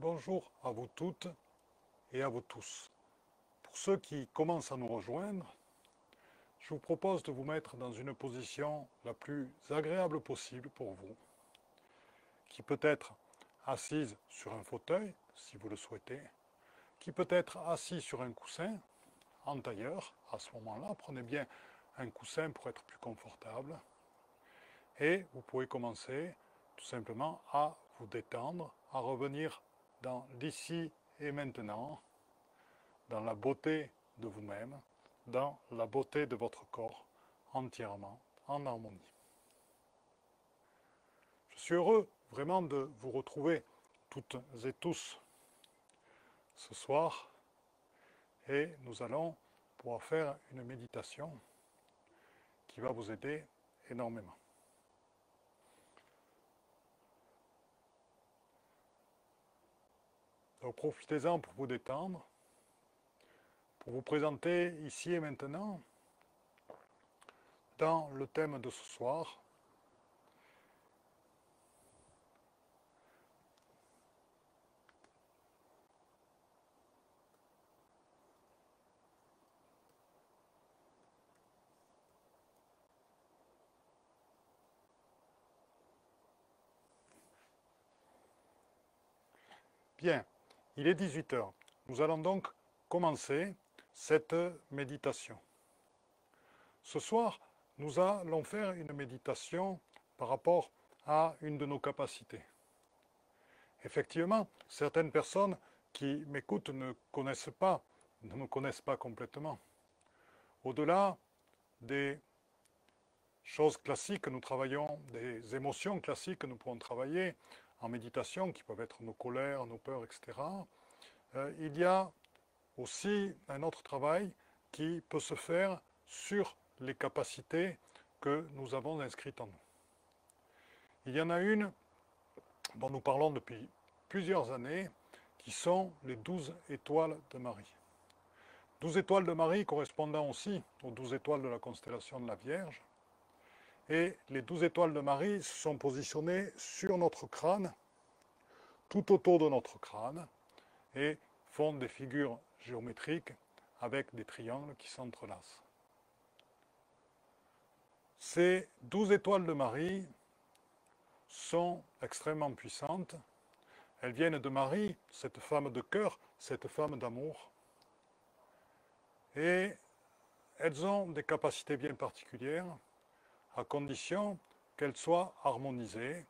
Bonjour à vous toutes et à vous tous. Pour ceux qui commencent à nous rejoindre, je vous propose de vous mettre dans une position la plus agréable possible pour vous, qui peut être assise sur un fauteuil, si vous le souhaitez, qui peut être assis sur un coussin, en tailleur. À ce moment-là, prenez bien un coussin pour être plus confortable. Et vous pouvez commencer tout simplement à vous détendre, à revenir dans l'ici et maintenant, dans la beauté de vous-même, dans la beauté de votre corps, entièrement en harmonie. Je suis heureux vraiment de vous retrouver toutes et tous ce soir et nous allons pouvoir faire une méditation qui va vous aider énormément. Donc profitez-en pour vous détendre, pour vous présenter ici et maintenant dans le thème de ce soir. Bien, il est 18 heures. Nous allons donc commencer cette méditation. Ce soir, nous allons faire une méditation par rapport à une de nos capacités. Effectivement, certaines personnes qui m'écoutent ne me connaissent pas complètement. Au-delà des choses classiques, nous travaillons, des émotions classiques que nous pouvons travailler en méditation, qui peuvent être nos colères, nos peurs, etc. Il y a aussi un autre travail qui peut se faire sur les capacités que nous avons inscrites en nous. Il y en a une dont nous parlons depuis plusieurs années, qui sont les 12 étoiles de Marie. 12 étoiles de Marie correspondant aussi aux 12 étoiles de la constellation de la Vierge. Et les 12 étoiles de Marie se sont positionnées sur notre crâne, tout autour de notre crâne, et font des figures géométriques avec des triangles qui s'entrelacent. Ces 12 étoiles de Marie sont extrêmement puissantes. Elles viennent de Marie, cette femme de cœur, cette femme d'amour. Et elles ont des capacités bien particulières, à condition qu'elles soient harmonisées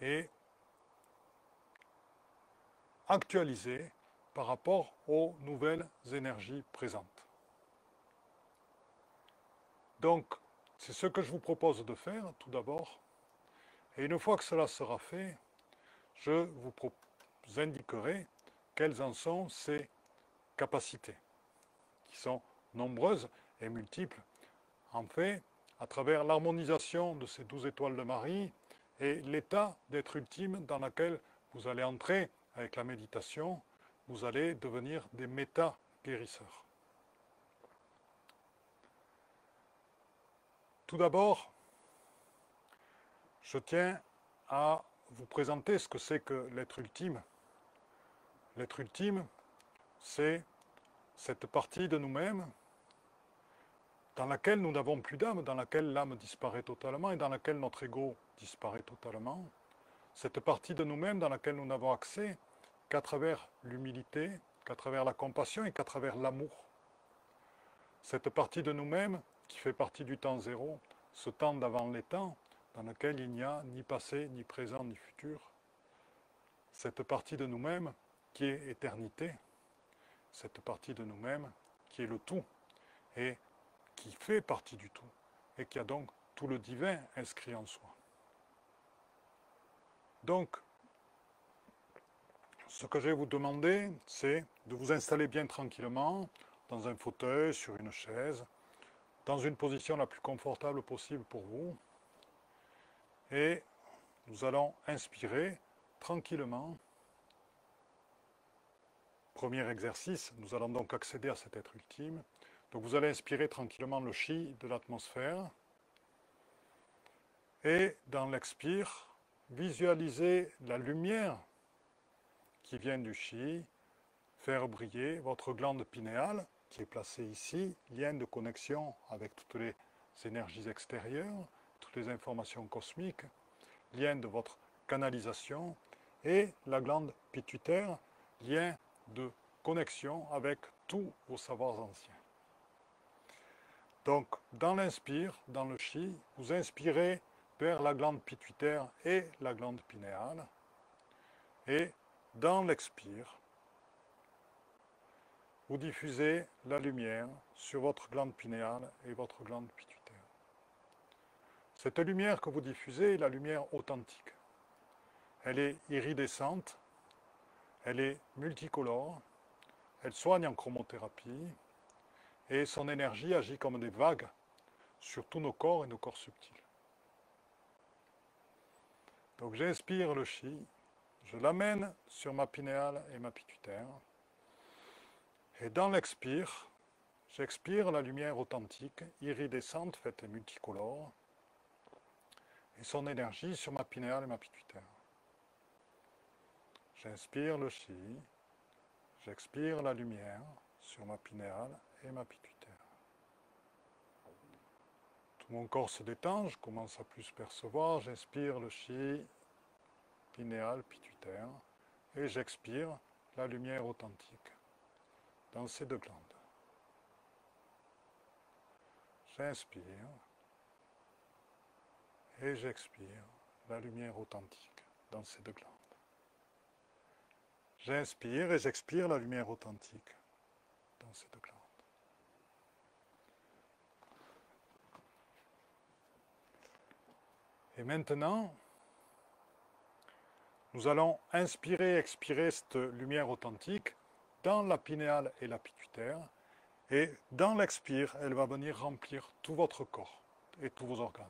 et actualisées par rapport aux nouvelles énergies présentes. Donc, c'est ce que je vous propose de faire, tout d'abord. Et une fois que cela sera fait, je vous indiquerai quelles en sont ces capacités, qui sont nombreuses et multiples. En fait, à travers l'harmonisation de ces 12 étoiles de Marie et l'état d'être ultime dans lequel vous allez entrer avec la méditation, vous allez devenir des méta-guérisseurs. Tout d'abord, je tiens à vous présenter ce que c'est que l'être ultime. L'être ultime, c'est cette partie de nous-mêmes dans laquelle nous n'avons plus d'âme, dans laquelle l'âme disparaît totalement et dans laquelle notre ego disparaît totalement. Cette partie de nous-mêmes dans laquelle nous n'avons accès qu'à travers l'humilité, qu'à travers la compassion et qu'à travers l'amour. Cette partie de nous-mêmes qui fait partie du temps zéro, ce temps d'avant les temps, dans lequel il n'y a ni passé, ni présent, ni futur. Cette partie de nous-mêmes qui est éternité, cette partie de nous-mêmes qui est le tout et qui fait partie du tout et qui a donc tout le divin inscrit en soi. Donc, ce que je vais vous demander, c'est de vous installer bien tranquillement dans un fauteuil, sur une chaise, dans une position la plus confortable possible pour vous. Et nous allons inspirer tranquillement. Premier exercice, nous allons donc accéder à cet être ultime. Donc vous allez inspirer tranquillement le chi de l'atmosphère. Et dans l'expire, visualisez la lumière qui vient du chi, faire briller votre glande pinéale, qui est placée ici, lien de connexion avec toutes les énergies extérieures, toutes les informations cosmiques, lien de votre canalisation, et la glande pituitaire, lien de connexion avec tous vos savoirs anciens. Donc, dans l'inspire, dans le chi, vous inspirez vers la glande pituitaire et la glande pinéale, et dans l'expire, vous diffusez la lumière sur votre glande pinéale et votre glande pituitaire. Cette lumière que vous diffusez est la lumière authentique. Elle est iridescente, elle est multicolore, elle soigne en chromothérapie et son énergie agit comme des vagues sur tous nos corps et nos corps subtils. Donc j'inspire le chi, je l'amène sur ma pinéale et ma pituitaire. Et dans l'expire, j'expire la lumière authentique, iridescente, faite et multicolore, et son énergie sur ma pinéale et ma pituitaire. J'inspire le chi, j'expire la lumière sur ma pinéale et ma pituitaire. Tout mon corps se détend, je commence à plus percevoir, j'inspire le chi, pinéale, pituitaire, et j'expire la lumière authentique dans ces deux glandes. J'inspire et j'expire la lumière authentique dans ces deux glandes. J'inspire et j'expire la lumière authentique dans ces deux glandes. Et maintenant, nous allons inspirer et expirer cette lumière authentique dans la pinéale et la pituitaire. Et dans l'expire, elle va venir remplir tout votre corps et tous vos organes.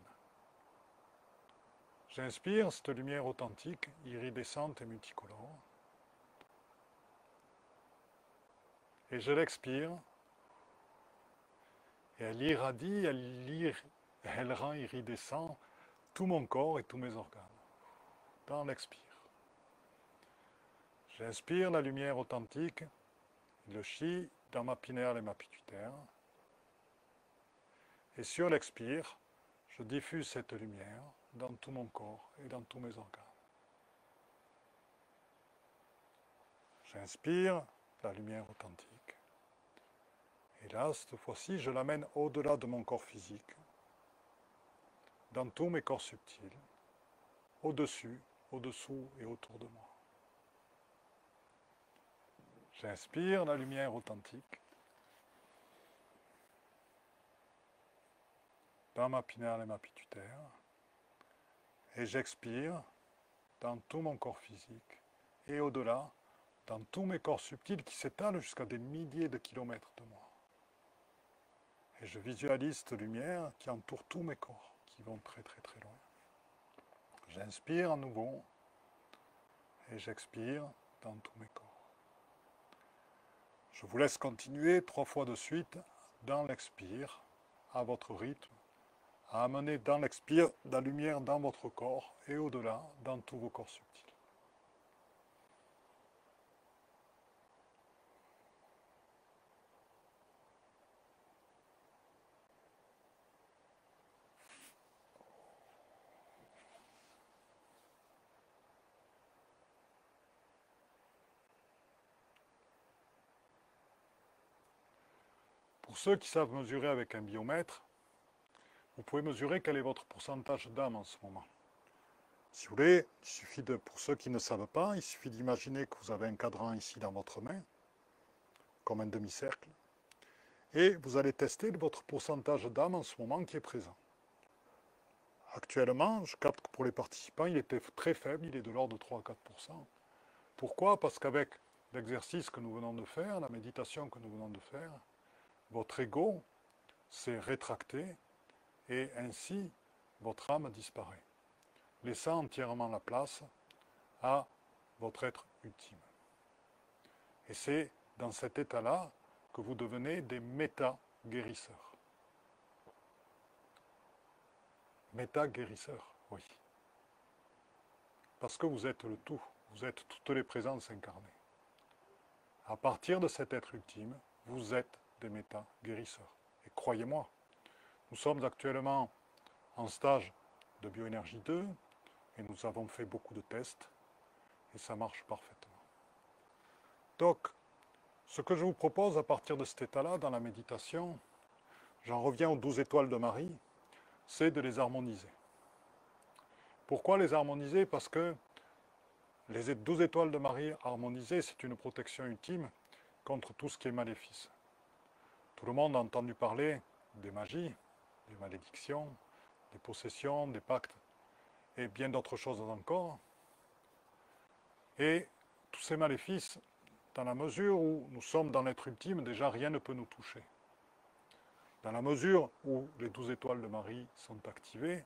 J'inspire cette lumière authentique, iridescente et multicolore. Et je l'expire. Et elle irradie, elle rend iridescent tout mon corps et tous mes organes. Dans l'expire. J'inspire la lumière authentique, le chi dans ma pinéale et ma pituitaire. Et sur l'expire, je diffuse cette lumière dans tout mon corps et dans tous mes organes. J'inspire la lumière authentique. Et là, cette fois-ci, je l'amène au-delà de mon corps physique, dans tous mes corps subtils, au-dessus, au-dessous et autour de moi. J'inspire la lumière authentique dans ma pinéale et ma pituitaire, et j'expire dans tout mon corps physique et au-delà, dans tous mes corps subtils qui s'étalent jusqu'à des milliers de kilomètres de moi. Et je visualise cette lumière qui entoure tous mes corps, qui vont très très très loin. J'inspire à nouveau et j'expire dans tous mes corps. Je vous laisse continuer 3 fois de suite dans l'expire, à votre rythme, à amener dans l'expire de la lumière dans votre corps et au-delà, dans tous vos corps subtils. Pour ceux qui savent mesurer avec un biomètre, vous pouvez mesurer quel est votre pourcentage d'âme en ce moment. Si vous voulez, il suffit pour ceux qui ne savent pas, il suffit d'imaginer que vous avez un cadran ici dans votre main, comme un demi-cercle, et vous allez tester votre pourcentage d'âme en ce moment qui est présent. Actuellement, je capte que pour les participants, il était très faible, il est de l'ordre de 3 à 4%. Pourquoi? Parce qu'avec l'exercice que nous venons de faire, la méditation que nous venons de faire, votre ego s'est rétracté et ainsi votre âme disparaît, laissant entièrement la place à votre être ultime. Et c'est dans cet état-là que vous devenez des méta-guérisseurs. Méta-guérisseurs, oui. Parce que vous êtes le tout, vous êtes toutes les présences incarnées. À partir de cet être ultime, vous êtes des méta-guérisseurs. Et croyez-moi, nous sommes actuellement en stage de bioénergie 2 et nous avons fait beaucoup de tests et ça marche parfaitement. Donc, ce que je vous propose à partir de cet état-là, dans la méditation, j'en reviens aux 12 étoiles de Marie, c'est de les harmoniser. Pourquoi les harmoniser? Parce que les 12 étoiles de Marie harmonisées, c'est une protection ultime contre tout ce qui est maléfice. Tout le monde a entendu parler des magies, des malédictions, des possessions, des pactes et bien d'autres choses encore. Et tous ces maléfices, dans la mesure où nous sommes dans l'être ultime, déjà rien ne peut nous toucher. Dans la mesure où les 12 étoiles de Marie sont activées,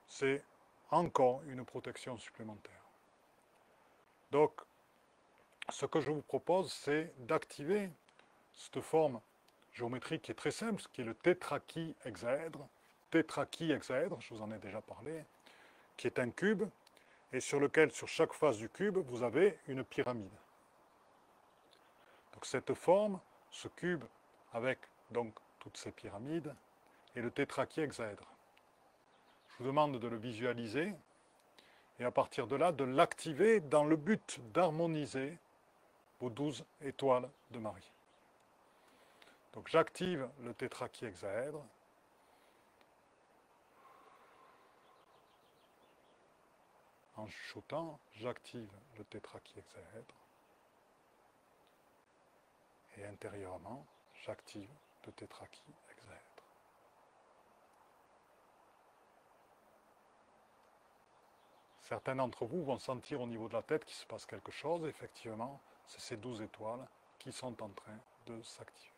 c'est encore une protection supplémentaire. Donc, ce que je vous propose, c'est d'activer cette forme géométrique qui est très simple, qui est le tétrachihexaèdre. Tétrachihexaèdre, je vous en ai déjà parlé, qui est un cube, et sur lequel, sur chaque face du cube, vous avez une pyramide. Donc cette forme, ce cube, avec donc toutes ces pyramides, est le tétrachihexaèdre. Je vous demande de le visualiser, et à partir de là, de l'activer dans le but d'harmoniser vos 12 étoiles de Marie. Donc j'active le tétrachihexaèdre. En chuchotant, j'active le tétrachihexaèdre. Et intérieurement, j'active le tétrachihexaèdre. Certains d'entre vous vont sentir au niveau de la tête qu'il se passe quelque chose. Effectivement, c'est ces 12 étoiles qui sont en train de s'activer.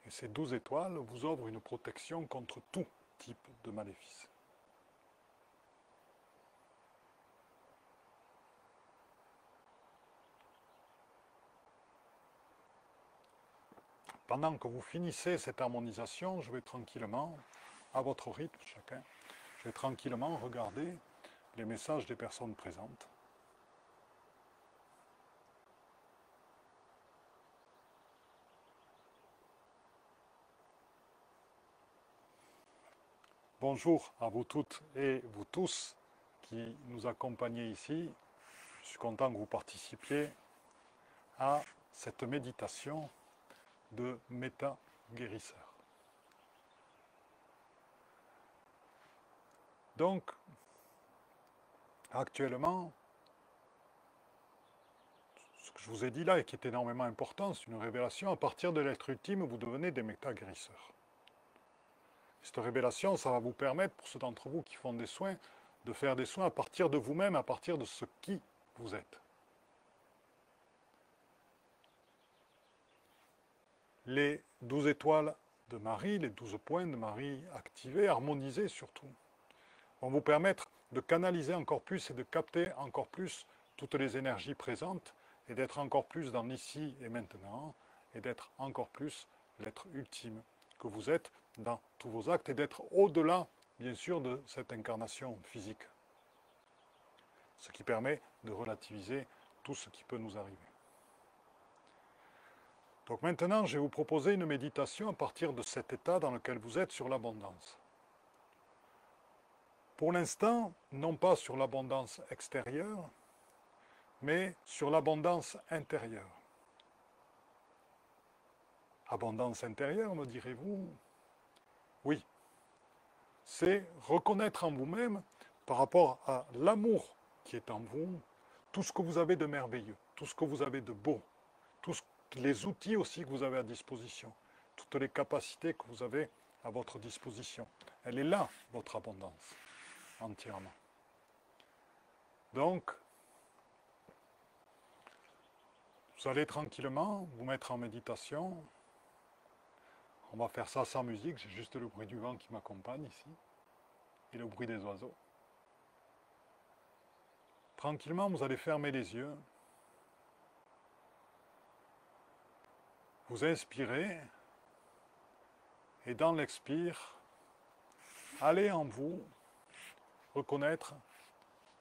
Et ces 12 étoiles vous offrent une protection contre tout type de maléfice. Pendant que vous finissez cette harmonisation, je vais tranquillement, à votre rythme chacun, je vais tranquillement regarder les messages des personnes présentes. Bonjour à vous toutes et vous tous qui nous accompagnez ici. Je suis content que vous participiez à cette méditation de méta-guérisseur. Donc, actuellement, ce que je vous ai dit là et qui est énormément important, c'est une révélation. À partir de l'être ultime, vous devenez des méta-guérisseurs. Cette révélation, ça va vous permettre, pour ceux d'entre vous qui font des soins, de faire des soins à partir de vous-même, à partir de ce qui vous êtes. Les 12 étoiles de Marie, les 12 points de Marie activés, harmonisés surtout, vont vous permettre de canaliser encore plus et de capter encore plus toutes les énergies présentes et d'être encore plus dans l'ici et maintenant et d'être encore plus l'être ultime que vous êtes dans tous vos actes et d'être au-delà, bien sûr, de cette incarnation physique. Ce qui permet de relativiser tout ce qui peut nous arriver. Donc maintenant, je vais vous proposer une méditation à partir de cet état dans lequel vous êtes sur l'abondance. Pour l'instant, non pas sur l'abondance extérieure, mais sur l'abondance intérieure. Abondance intérieure, me direz-vous? Oui, c'est reconnaître en vous-même, par rapport à l'amour qui est en vous, tout ce que vous avez de merveilleux, tout ce que vous avez de beau, tous les outils aussi que vous avez à disposition, toutes les capacités que vous avez à votre disposition. Elle est là, votre abondance, entièrement. Donc, vous allez tranquillement vous mettre en méditation. On va faire ça sans musique, j'ai juste le bruit du vent qui m'accompagne ici, et le bruit des oiseaux. Tranquillement, vous allez fermer les yeux, Vous inspirez et dans l'expire, allez en vous reconnaître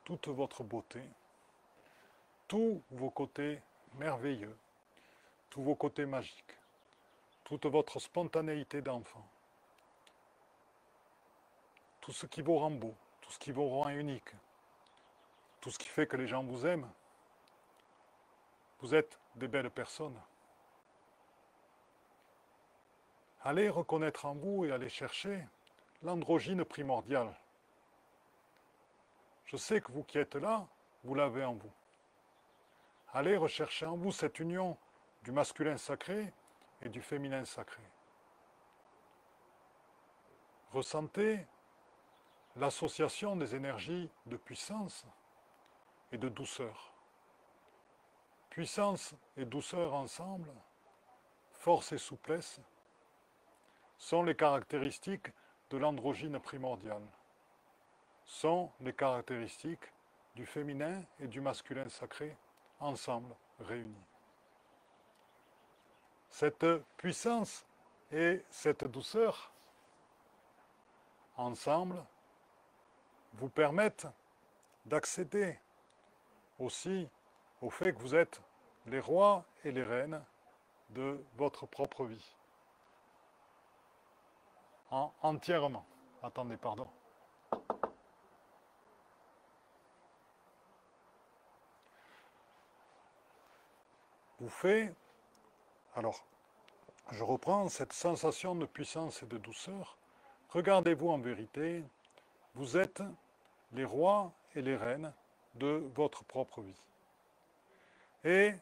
toute votre beauté, tous vos côtés merveilleux, tous vos côtés magiques, toute votre spontanéité d'enfant, tout ce qui vous rend beau, tout ce qui vous rend unique, tout ce qui fait que les gens vous aiment. Vous êtes des belles personnes. Allez reconnaître en vous et allez chercher l'androgyne primordiale. Je sais que vous qui êtes là, vous l'avez en vous. Allez rechercher en vous cette union du masculin sacré et du féminin sacré. Ressentez l'association des énergies de puissance et de douceur. Puissance et douceur ensemble, force et souplesse, sont les caractéristiques de l'androgyne primordial, sont les caractéristiques du féminin et du masculin sacré, ensemble, réunis. Cette puissance et cette douceur, ensemble, vous permettent d'accéder aussi au fait que vous êtes les rois et les reines de votre propre vie. Entièrement. Attendez, pardon. Vous faites, alors, je reprends cette sensation de puissance et de douceur. Regardez-vous en vérité, vous êtes les rois et les reines de votre propre vie. Et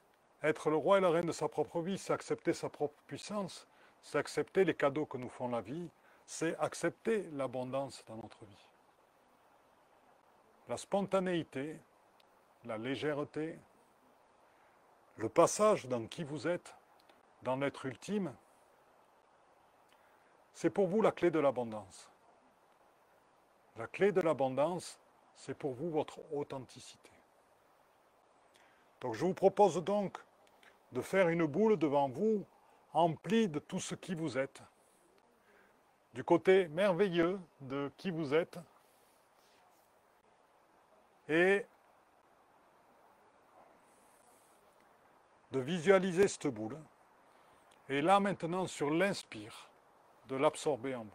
être le roi et la reine de sa propre vie, c'est accepter sa propre puissance, c'est accepter les cadeaux que nous font la vie, c'est accepter l'abondance dans notre vie. La spontanéité, la légèreté, le passage dans qui vous êtes, dans l'être ultime, c'est pour vous la clé de l'abondance. La clé de l'abondance, c'est pour vous votre authenticité. Donc je vous propose donc de faire une boule devant vous, emplie de tout ce qui vous êtes, du côté merveilleux de qui vous êtes, et de visualiser cette boule, et là maintenant sur l'inspire, de l'absorber en vous.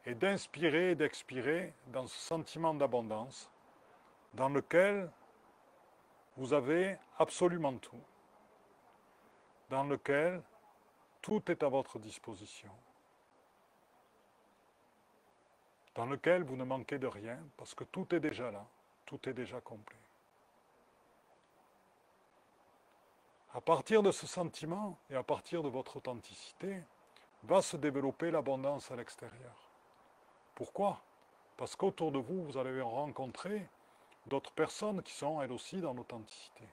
Et d'inspirer et d'expirer dans ce sentiment d'abondance, dans lequel vous avez absolument tout, dans lequel tout est à votre disposition, dans lequel vous ne manquez de rien, parce que tout est déjà là, tout est déjà complet. À partir de ce sentiment et à partir de votre authenticité, va se développer l'abondance à l'extérieur. Pourquoi? Parce qu'autour de vous, vous allez rencontrer d'autres personnes qui sont elles aussi dans l'authenticité.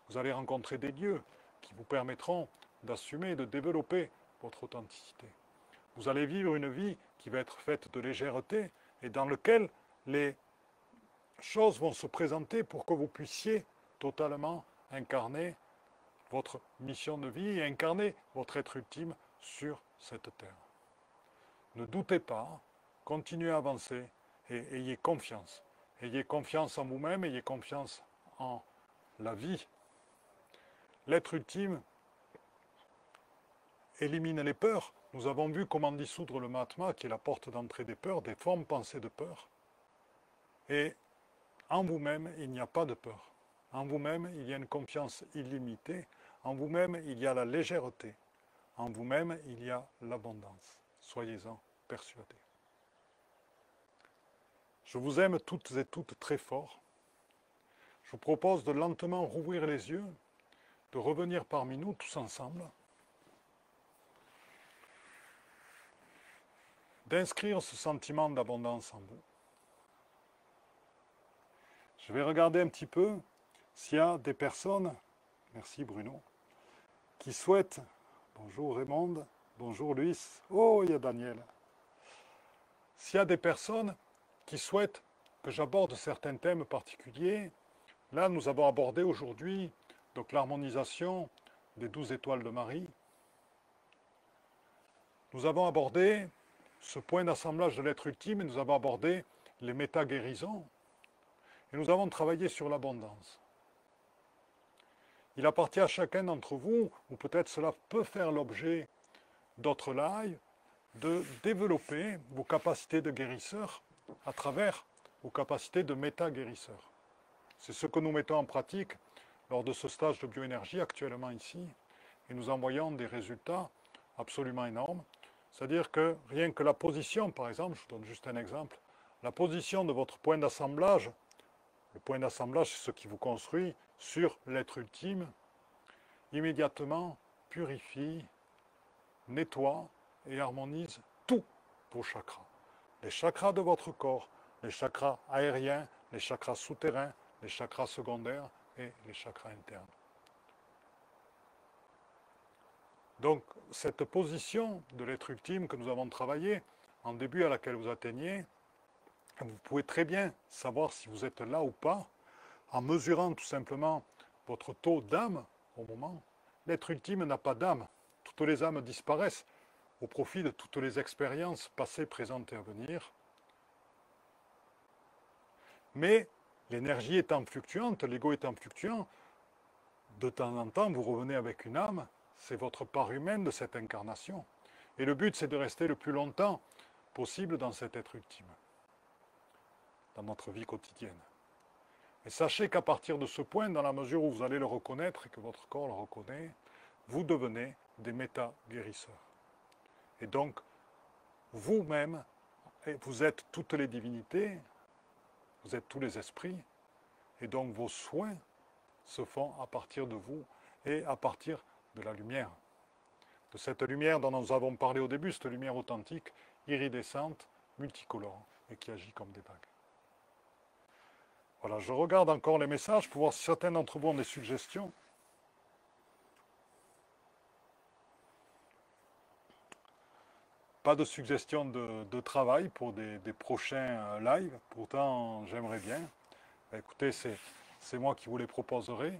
Vous allez rencontrer des lieux qui vous permettront d'assumer et de développer votre authenticité. Vous allez vivre une vie qui va être faite de légèreté et dans laquelle les choses vont se présenter pour que vous puissiez totalement incarner votre mission de vie et incarner votre être ultime sur cette terre. Ne doutez pas, continuez à avancer et ayez confiance. Ayez confiance en vous-même, ayez confiance en la vie. L'être ultime élimine les peurs. Nous avons vu comment dissoudre le Mahatma, qui est la porte d'entrée des peurs, des formes pensées de peur. Et en vous-même, il n'y a pas de peur. En vous-même, il y a une confiance illimitée. En vous-même, il y a la légèreté. En vous-même, il y a l'abondance. Soyez-en persuadés. Je vous aime toutes et toutes très fort. Je vous propose de lentement rouvrir les yeux, de revenir parmi nous tous ensemble, d'inscrire ce sentiment d'abondance en vous. Je vais regarder un petit peu s'il y a des personnes, merci Bruno, qui souhaitent, bonjour Raymond, bonjour Luis, oh il y a Daniel, s'il y a des personnes qui souhaitent que j'aborde certains thèmes particuliers, là nous avons abordé aujourd'hui donc l'harmonisation des 12 étoiles de Marie, nous avons abordé ce point d'assemblage de l'être ultime et nous avons abordé les méta-guérisons et nous avons travaillé sur l'abondance. Il appartient à chacun d'entre vous, ou peut-être cela peut faire l'objet d'autres lives, de développer vos capacités de guérisseur à travers vos capacités de méta-guérisseur. C'est ce que nous mettons en pratique lors de ce stage de bioénergie actuellement ici, et nous envoyons des résultats absolument énormes. C'est-à-dire que rien que la position, par exemple, je vous donne juste un exemple, la position de votre point d'assemblage, le point d'assemblage c'est ce qui vous construit sur l'être ultime, immédiatement purifie, nettoie et harmonise tous vos chakras. Les chakras de votre corps, les chakras aériens, les chakras souterrains, les chakras secondaires et les chakras internes. Donc, cette position de l'être ultime que nous avons travaillée, en début à laquelle vous atteignez, vous pouvez très bien savoir si vous êtes là ou pas, en mesurant tout simplement votre taux d'âme au moment. L'être ultime n'a pas d'âme. Toutes les âmes disparaissent au profit de toutes les expériences passées, présentes et à venir. Mais l'énergie étant fluctuante, l'ego étant fluctuant, de temps en temps, vous revenez avec une âme, c'est votre part humaine de cette incarnation. Et le but, c'est de rester le plus longtemps possible dans cet être ultime, dans notre vie quotidienne. Et sachez qu'à partir de ce point, dans la mesure où vous allez le reconnaître et que votre corps le reconnaît, vous devenez des méta-guérisseurs. Et donc, vous-même, vous êtes toutes les divinités, vous êtes tous les esprits, et donc vos soins se font à partir de vous et à partir de la lumière. De cette lumière dont nous avons parlé au début, cette lumière authentique, iridescente, multicolore, et qui agit comme des vagues. Voilà, je regarde encore les messages pour voir si certains d'entre vous ont des suggestions. Pas de suggestions de travail pour des prochains lives, pourtant j'aimerais bien. Écoutez, c'est moi qui vous les proposerai.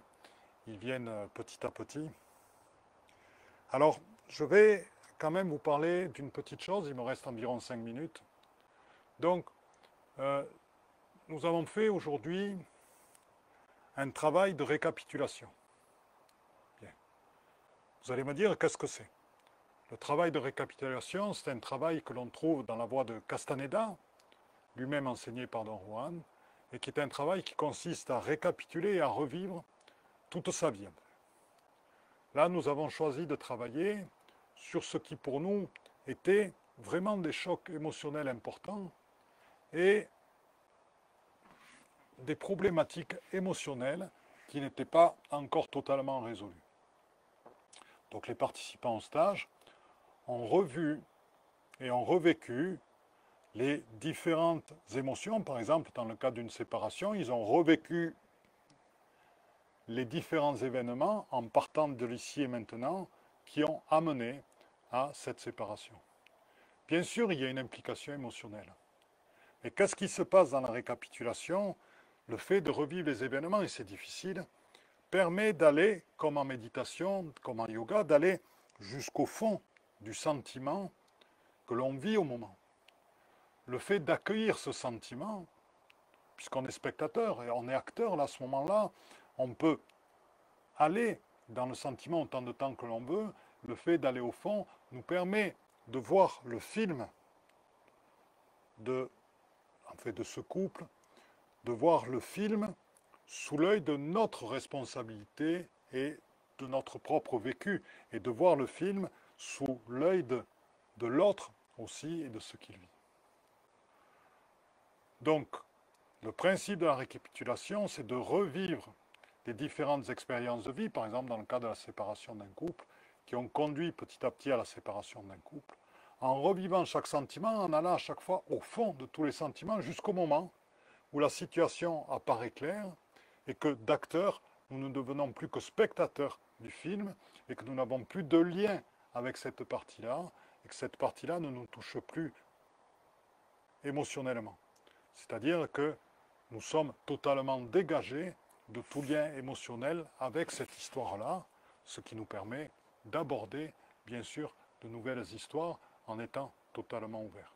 Ils viennent petit à petit. Alors, je vais quand même vous parler d'une petite chose, il me reste environ 5 minutes. Donc, nous avons fait aujourd'hui un travail de récapitulation. Bien. Vous allez me dire, qu'est-ce que c'est? Le travail de récapitulation, c'est un travail que l'on trouve dans la voie de Castaneda, lui-même enseigné par Don Juan, et qui est un travail qui consiste à récapituler et à revivre toute sa vie. Là, nous avons choisi de travailler sur ce qui pour nous était vraiment des chocs émotionnels importants et des problématiques émotionnelles qui n'étaient pas encore totalement résolues. Donc les participants au stage ont revu et ont revécu les différentes émotions. Par exemple, dans le cas d'une séparation, ils ont revécu les différents événements en partant de l'ici et maintenant qui ont amené à cette séparation. Bien sûr, il y a une implication émotionnelle. Mais qu'est-ce qui se passe dans la récapitulation? Le fait de revivre les événements, et c'est difficile, permet d'aller, comme en méditation, comme en yoga, d'aller jusqu'au fond du sentiment que l'on vit au moment. Le fait d'accueillir ce sentiment, puisqu'on est spectateur et on est acteur là, à ce moment-là, on peut aller dans le sentiment autant de temps que l'on veut. Le fait d'aller au fond nous permet de voir le film de ce couple, de voir le film sous l'œil de notre responsabilité et de notre propre vécu, et de voir le film sous l'œil de l'autre aussi et de ce qu'il vit. Donc, le principe de la récapitulation, c'est de revivre les différentes expériences de vie, par exemple dans le cas de la séparation d'un couple, qui ont conduit petit à petit à la séparation d'un couple, en revivant chaque sentiment, en allant à chaque fois au fond de tous les sentiments, jusqu'au moment où la situation apparaît claire, et que d'acteurs, nous ne devenons plus que spectateurs du film, et que nous n'avons plus de lien avec cette partie-là, et que cette partie-là ne nous touche plus émotionnellement. C'est-à-dire que nous sommes totalement dégagés de tout lien émotionnel avec cette histoire-là, ce qui nous permet d'aborder, bien sûr, de nouvelles histoires en étant totalement ouvert.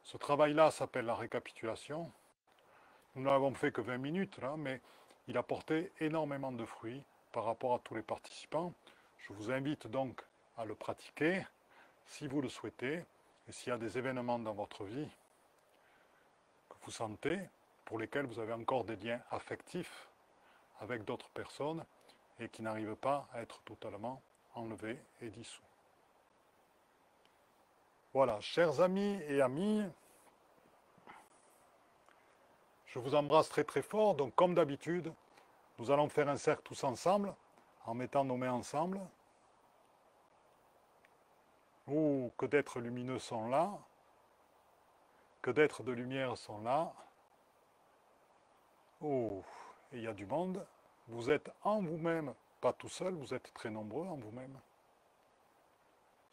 Ce travail-là s'appelle la récapitulation. Nous n'avons fait que 20 minutes, là, mais il a porté énormément de fruits par rapport à tous les participants. Je vous invite donc à le pratiquer, si vous le souhaitez, et s'il y a des événements dans votre vie que vous sentez, pour lesquels vous avez encore des liens affectifs avec d'autres personnes et qui n'arrivent pas à être totalement enlevés et dissous. Voilà, chers amis et amies, je vous embrasse très très fort. Donc comme d'habitude, nous allons faire un cercle tous ensemble, en mettant nos mains ensemble. Oh, que d'êtres lumineux sont là, que d'êtres de lumière sont là. Oh, et il y a du monde. Vous êtes en vous-même, pas tout seul, vous êtes très nombreux en vous-même.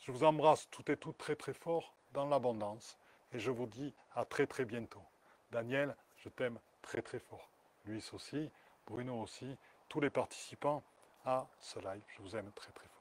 Je vous embrasse toutes et toutes très très fort dans l'abondance. Et je vous dis à très très bientôt. Daniel, je t'aime très très fort. Luis aussi, Bruno aussi, tous les participants à ce live. Je vous aime très très fort.